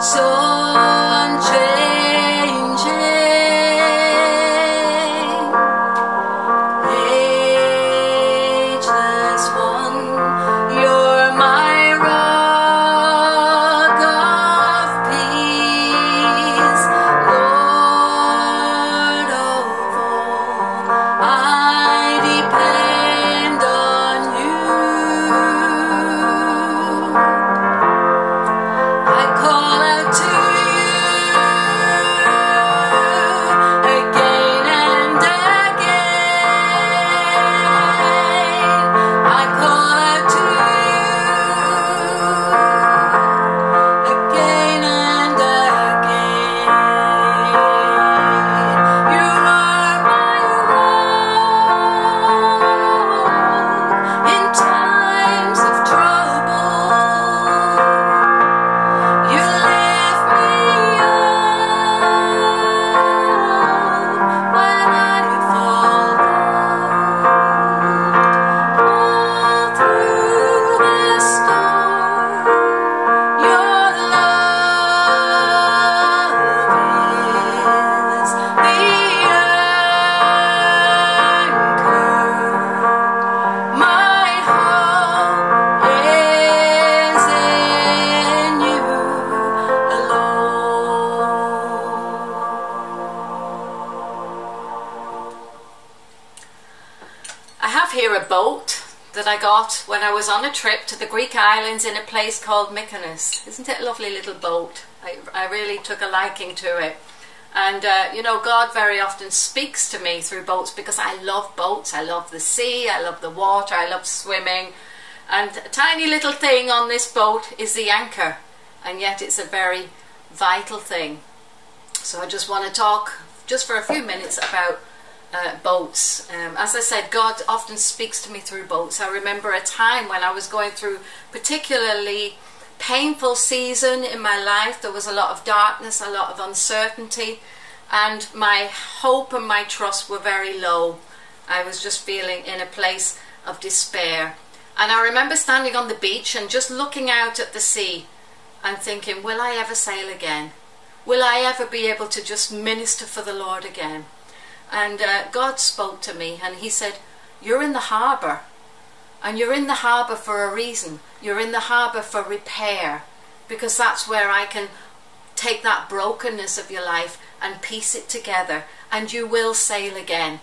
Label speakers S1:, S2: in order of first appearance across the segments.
S1: so unchanging, ageless one, you're my rock of peace, Lord of all, I depend on you. I call out to you again and again. I call out to you again and again. You are my rock in times of trouble. You lift me up when I fall down. All through the storm, your love is the anchor. My hope is in you alone. I have here a boat that I got when I was on a trip to the Greek islands in a place called Mykonos. Isn't it a lovely little boat? I really took a liking to it. And you know, God very often speaks to me through boats because I love boats. I love the sea, I love the water, I love swimming. And a tiny little thing on this boat is the anchor, and yet it's a very vital thing. So I just want to talk just for a few minutes about boats. As I said, God often speaks to me through boats. I remember a time when I was going through particularly painful season in my life. There was a lot of darkness, a lot of uncertainty, and my hope and my trust were very low. I was just feeling in a place of despair. And I remember standing on the beach and just looking out at the sea and thinking, will I ever sail again? Will I ever be able to just minister for the Lord again? And God spoke to me and he said, you're in the harbour. And you're in the harbour for a reason. You're in the harbour for repair, because that's where I can take that brokenness of your life and piece it together, and you will sail again.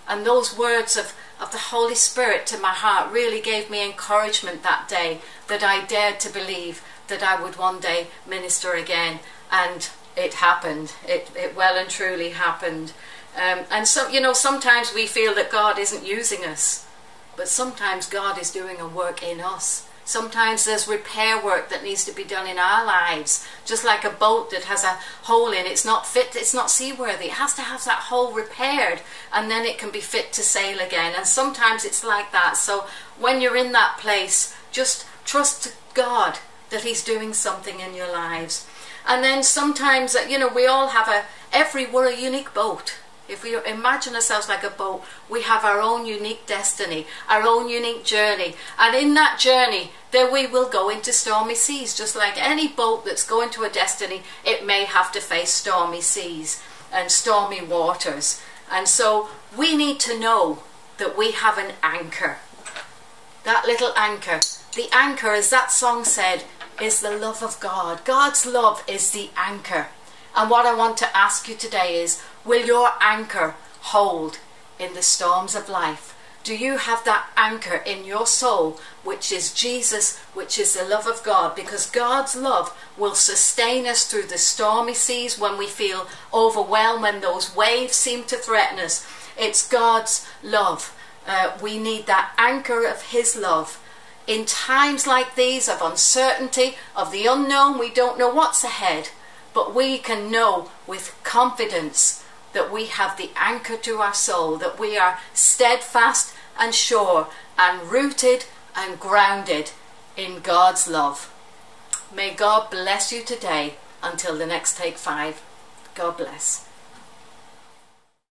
S1: And those words of the Holy Spirit to my heart really gave me encouragement that day, that I dared to believe that I would one day minister again. And it happened. It well and truly happened. And so, you know, sometimes we feel that God isn't using us, but sometimes God is doing a work in us. Sometimes there's repair work that needs to be done in our lives. Just like a boat that has a hole in, it's not fit, it's not seaworthy. It has to have that hole repaired, and then it can be fit to sail again. And sometimes it's like that. So when you're in that place, just trust God that he's doing something in your lives. And then sometimes, you know, we all have we're a unique boat. If we imagine ourselves like a boat, we have our own unique destiny, our own unique journey. And in that journey, there we will go into stormy seas. Just like any boat that's going to a destiny, it may have to face stormy seas and stormy waters. And so we need to know that we have an anchor. That little anchor. The anchor, as that song said, is the love of God. God's love is the anchor. And what I want to ask you today is, will your anchor hold in the storms of life? Do you have that anchor in your soul, which is Jesus, which is the love of God? Because God's love will sustain us through the stormy seas when we feel overwhelmed, when those waves seem to threaten us. It's God's love. We need that anchor of his love. In times like these of uncertainty, of the unknown, we don't know what's ahead. But we can know with confidence that we have the anchor to our soul, that we are steadfast and sure and rooted and grounded in God's love. May God bless you today until the next Take 5. God bless.